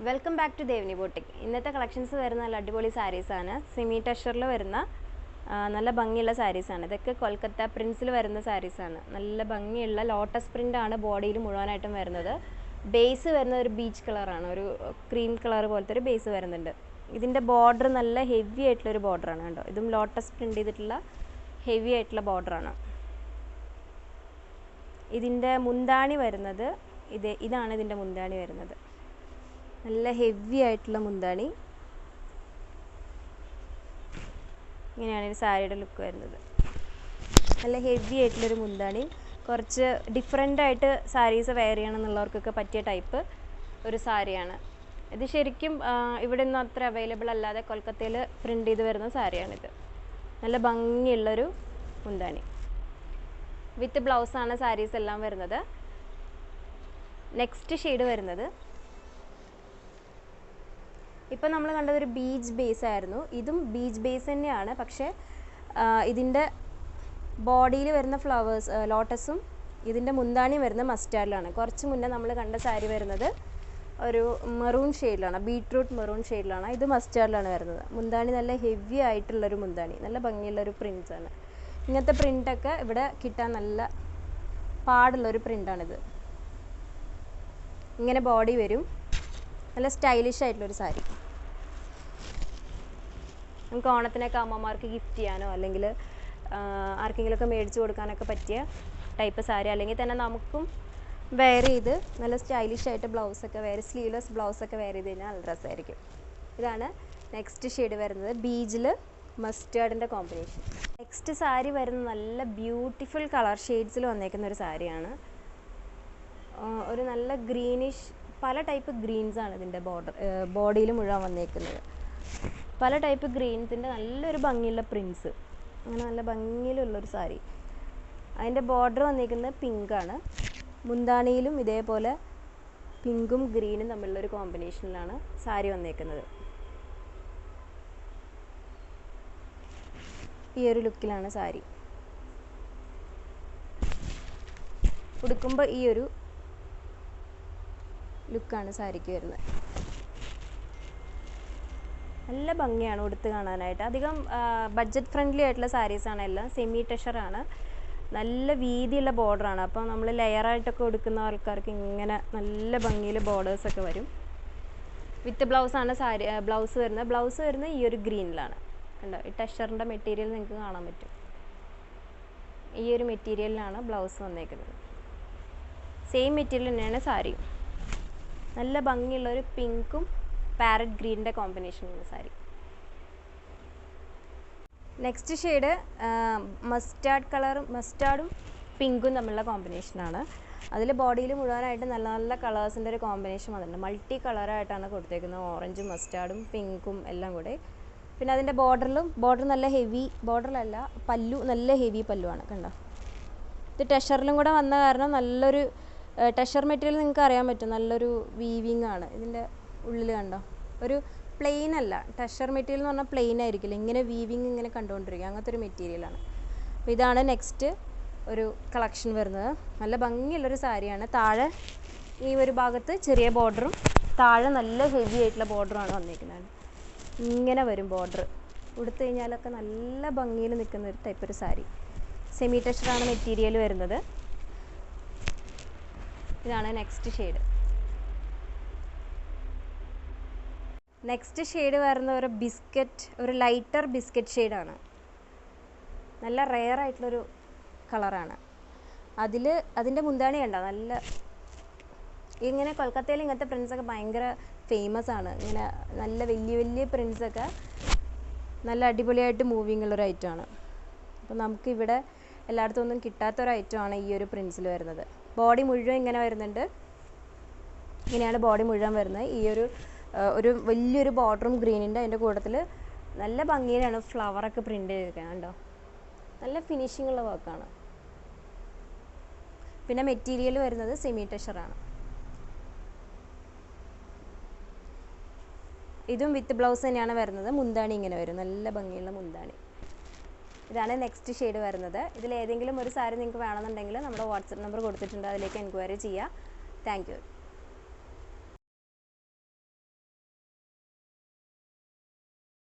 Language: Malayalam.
Welcome back to Devani boutique. ഇന്നത്തെ കളക്ഷൻസ് വരുന്ന നല്ല അടിപൊളി സാരീസാണ്. സെമി ടഷറിൽ വരുന്ന നല്ല ഭംഗിയുള്ള സാരീസാണ്. ഇതൊക്കെ കൊൽക്കത്ത പ്രിൻസിൽ വരുന്ന സാരീസാണ്. നല്ല ഭംഗിയുള്ള ലോട്ടസ് പ്രിൻ്റാണ് ബോഡിയിൽ മുഴുവനായിട്ടും വരുന്നത്. ബേസ് വരുന്നത് ഒരു ബീച്ച് കളറാണ്, ഒരു ക്രീം കളർ പോലത്തെ ഒരു ബേസ് വരുന്നുണ്ട്. ഇതിൻ്റെ ബോർഡർ നല്ല ഹെവി ആയിട്ടുള്ളൊരു ബോർഡറാണ് കേട്ടോ. ഇതും ലോട്ടസ് പ്രിൻ്റ് ചെയ്തിട്ടുള്ള ഹെവി ആയിട്ടുള്ള ബോർഡറാണ്. ഇതിൻ്റെ മുന്താണി വരുന്നത് ഇതാണ് ഇതിൻ്റെ മുന്താണി വരുന്നത്. നല്ല ഹെവി ആയിട്ടുള്ള മുന്താണി. ഇങ്ങനെയാണ് ഈ സാരിയുടെ ലുക്ക് വരുന്നത്. നല്ല ഹെവി ആയിട്ടുള്ളൊരു മുന്താണി. കുറച്ച് ഡിഫറെൻ്റ് ആയിട്ട് സാരീസ് വെയർ ചെയ്യണം എന്നുള്ളവർക്കൊക്കെ പറ്റിയ ടൈപ്പ് ഒരു സാരിയാണ് ഇത്. ശരിക്കും ഇവിടെ ഒന്നും അത്ര അവൈലബിൾ അല്ലാതെ കൊൽക്കത്തയിൽ പ്രിൻ്റ് ചെയ്ത് വരുന്ന സാരിയാണിത്. നല്ല ഭംഗിയുള്ളൊരു മുന്താണി വിത്ത് ബ്ലൗസാണ് സാരീസ് എല്ലാം വരുന്നത്. നെക്സ്റ്റ് ഷെയ്ഡ് വരുന്നത്, ഇപ്പം നമ്മൾ കണ്ടത് ഒരു ബീച്ച് ബേസ് ആയിരുന്നു. ഇതും ബീച്ച് ബേസ് തന്നെയാണ്, പക്ഷേ ഇതിൻ്റെ ബോഡിയിൽ വരുന്ന ഫ്ലവേഴ്സ് ലോട്ടസും ഇതിൻ്റെ മുന്താണിയും വരുന്ന മസ്റ്റാർഡിലാണ്. കുറച്ച് മുന്നേ നമ്മൾ കണ്ട സാരി വരുന്നത് ഒരു മെറൂൺ ഷെയ്ഡിലാണ്, ബീട്രൂട്ട് മെറൂൺ ഷെയ്ഡിലാണ്. ഇത് മസ്റ്റാർഡിലാണ് വരുന്നത്. മുന്താണി നല്ല ഹെവി ആയിട്ടുള്ളൊരു മുന്താണി, നല്ല ഭംഗിയുള്ളൊരു പ്രിൻസാണ്. ഇങ്ങനത്തെ പ്രിൻ്റൊക്കെ ഇവിടെ കിട്ടാൻ നല്ല പാടുള്ളൊരു പ്രിൻ്റാണിത്. ഇങ്ങനെ ബോഡി വരും. നല്ല സ്റ്റൈലിഷ് ആയിട്ടുള്ളൊരു സാരി. നമുക്ക് ഓണത്തിനൊക്കെ അമ്മമാർക്ക് ഗിഫ്റ്റ് ചെയ്യാനോ അല്ലെങ്കിൽ ആർക്കെങ്കിലുമൊക്കെ മേടിച്ച് കൊടുക്കാനൊക്കെ പറ്റിയ ടൈപ്പ് സാരി. അല്ലെങ്കിൽ തന്നെ നമുക്കും വെയർ ചെയ്ത് നല്ല സ്റ്റൈലിഷ് ആയിട്ട് ബ്ലൗസൊക്കെ വെയർ, സ്ലീവ്ലെസ് ബ്ലൗസൊക്കെ വെയർ ചെയ്ത് കഴിഞ്ഞാൽ നല്ല ഡ്രസ്സായിരിക്കും. ഇതാണ് നെക്സ്റ്റ് ഷെയ്ഡ് വരുന്നത്. ബീജിൽ മസ്റ്റാർഡിൻ്റെ കോമ്പിനേഷൻ. നെക്സ്റ്റ് സാരി വരുന്നത് നല്ല ബ്യൂട്ടിഫുൾ കളർ ഷെയ്ഡ്സിൽ വന്നേക്കുന്ന ഒരു സാരിയാണ്. ഒരു നല്ല ഗ്രീനിഷ്, പല ടൈപ്പ് ഗ്രീൻസാണ് ഇതിൻ്റെ ബോഡിയിൽ മുഴുവൻ വന്നേക്കുന്നത്. പല ടൈപ്പ് ഗ്രീൻസിൻ്റെ നല്ലൊരു ഭംഗിയുള്ള പ്രിൻസ്, അങ്ങനെ നല്ല ഭംഗിയിലുള്ളൊരു സാരി. അതിൻ്റെ ബോർഡർ വന്നേക്കുന്നത് പിങ്കാണ്. മുന്താണിയിലും ഇതേപോലെ പിങ്കും ഗ്രീനും തമ്മിലുള്ളൊരു കോമ്പിനേഷനിലാണ് സാരി വന്നേക്കുന്നത്. ഈ ഒരു ലുക്കിലാണ് സാരി. ഉടുക്കുമ്പോൾ ഈ ഒരു ലുക്കാണ് സാരിക്ക് വരുന്നത്. നല്ല ഭംഗിയാണ് ഉടുത്ത് കാണാനായിട്ട്. അധികം ബഡ്ജറ്റ് ഫ്രണ്ട്ലി ആയിട്ടുള്ള സാരീസാണ് എല്ലാം. സെമി ടഷറാണ്, നല്ല വീതിയുള്ള ബോർഡറാണ്. അപ്പോൾ നമ്മൾ ലെയറായിട്ടൊക്കെ ഉടുക്കുന്ന ആൾക്കാർക്ക് ഇങ്ങനെ നല്ല ഭംഗിയിൽ ബോർഡേഴ്സൊക്കെ വരും. വിത്ത് ബ്ലൗസാണ് സാരി ബ്ലൗസ് വരുന്നത്. ബ്ലൗസ് വരുന്നത് ഈ ഒരു ഗ്രീനിലാണ്. കണ്ടോ, ഈ ടഷറിൻ്റെ മെറ്റീരിയൽ നിങ്ങൾക്ക് കാണാൻ പറ്റും. ഈ ഒരു മെറ്റീരിയലിലാണ് ബ്ലൗസ് വന്നേക്കുന്നത്. സെയിം മെറ്റീരിയൽ തന്നെയാണ് സാരിയും. നല്ല ഭംഗിയുള്ളൊരു പിങ്കും പാരറ്റ് ഗ്രീനിൻ്റെ കോമ്പിനേഷനുള്ള സാരി. നെക്സ്റ്റ് ഷെയ്ഡ് മസ്റ്റാർഡ് കളറും മസ്റ്റാർഡും പിങ്കും തമ്മിലുള്ള കോമ്പിനേഷനാണ്. അതിൽ ബോഡിയിൽ മുഴുവനായിട്ട് നല്ല നല്ല കളേഴ്സിൻ്റെ ഒരു കോമ്പിനേഷൻ വന്നിട്ടുണ്ട്. മൾട്ടി കളറായിട്ടാണ് കൊടുത്തേക്കുന്നത്. ഓറഞ്ചും മസ്റ്റാർഡും പിങ്കും എല്ലാം കൂടെ. പിന്നെ അതിൻ്റെ ബോർഡർ നല്ല ഹെവി ബോർഡറിലല്ല, പല്ലു നല്ല ഹെവി പല്ലുവാണ്. കണ്ടോ, ഇത് ടഷറിലും കൂടെ വന്ന കാരണം നല്ലൊരു ടഷർ മെറ്റീരിയൽ നിങ്ങൾക്ക് അറിയാൻ പറ്റും. നല്ലൊരു വീവിങ് ആണ് ഇതിൻ്റെ ഉള്ളിൽ. കണ്ടോ, ഒരു പ്ലെയിൻ അല്ല. ടഷർ മെറ്റീരിയൽ എന്ന് പറഞ്ഞാൽ പ്ലെയിൻ ആയിരിക്കില്ല, ഇങ്ങനെ വീവിങ് ഇങ്ങനെ കണ്ടുകൊണ്ടിരിക്കുക, അങ്ങനത്തെ ഒരു മെറ്റീരിയലാണ്. അപ്പോൾ ഇതാണ് നെക്സ്റ്റ് ഒരു കളക്ഷൻ വരുന്നത്. നല്ല ഭംഗിയുള്ളൊരു സാരിയാണ്. താഴെ ഈ ഒരു ഭാഗത്ത് ചെറിയ ബോർഡറും താഴെ നല്ല ഹെവി ആയിട്ടുള്ള ബോർഡറുമാണ് വന്നിരിക്കുന്നത്. ഇങ്ങനെ വരും ബോർഡർ. ഉടുത്തു കഴിഞ്ഞാലൊക്കെ നല്ല ഭംഗിയിൽ നിൽക്കുന്ന ഒരു ടൈപ്പ് ഒരു സാരി. സെമി ടഷറാണ് മെറ്റീരിയൽ വരുന്നത്. ഇതാണ് നെക്സ്റ്റ് ഷെയ്ഡ്. നെക്സ്റ്റ് ഷെയ്ഡ് വരുന്ന ഒരു ബിസ്ക്കറ്റ്, ഒരു ലൈറ്റർ ബിസ്ക്കറ്റ് ഷെയ്ഡാണ്. നല്ല റെയർ ആയിട്ടുള്ളൊരു കളറാണ്. അതിൻ്റെ മുന്താണി കണ്ടോ, നല്ല ഇങ്ങനെ കൊൽക്കത്തയിൽ ഇങ്ങനത്തെ പ്രിൻസൊക്കെ ഭയങ്കര ഫേമസ് ആണ്. ഇങ്ങനെ നല്ല വലിയ വലിയ പ്രിൻസൊക്കെ നല്ല അടിപൊളിയായിട്ട് മൂവിങ് ഉള്ളൊരു ഐറ്റമാണ്. അപ്പോൾ നമുക്കിവിടെ എല്ലായിടത്തും ഒന്നും കിട്ടാത്തൊരു ഐറ്റമാണ് ഈ ഒരു പ്രിൻസിൽ വരുന്നത്. ബോഡി മുഴുവൻ ഇങ്ങനെ വരുന്നുണ്ട്. ഇങ്ങനെയാണ് ബോഡി മുഴുവൻ വരുന്നത്. ഈ ഒരു വലിയൊരു ബോർഡറും ഗ്രീനിൻ്റെ അതിൻ്റെ കൂട്ടത്തിൽ നല്ല ഭംഗിയിലാണ് ഫ്ലവറൊക്കെ പ്രിൻ്റ് ചെയ്തിരിക്കുന്നത്. കണ്ടോ, നല്ല ഫിനിഷിംഗ് ഉള്ള വർക്കാണ്. പിന്നെ മെറ്റീരിയൽ വരുന്നത് സെമി ടഷറാണ്. ഇതും വിത്ത് ബ്ലൗസ് തന്നെയാണ് വരുന്നത്. മുന്താണി ഇങ്ങനെ വരും, നല്ല ഭംഗിയുള്ള മുന്താണി. ഇതാണ് നെക്സ്റ്റ് ഷെയ്ഡ് വരുന്നത്. ഇതിലേതെങ്കിലും ഒരു സാരി നിങ്ങൾക്ക് വേണമെന്നുണ്ടെങ്കിൽ നമ്മുടെ വാട്സപ്പ് നമ്പർ കൊടുത്തിട്ടുണ്ട്, അതിലേക്ക് എൻക്വയറി ചെയ്യുക. Thank you.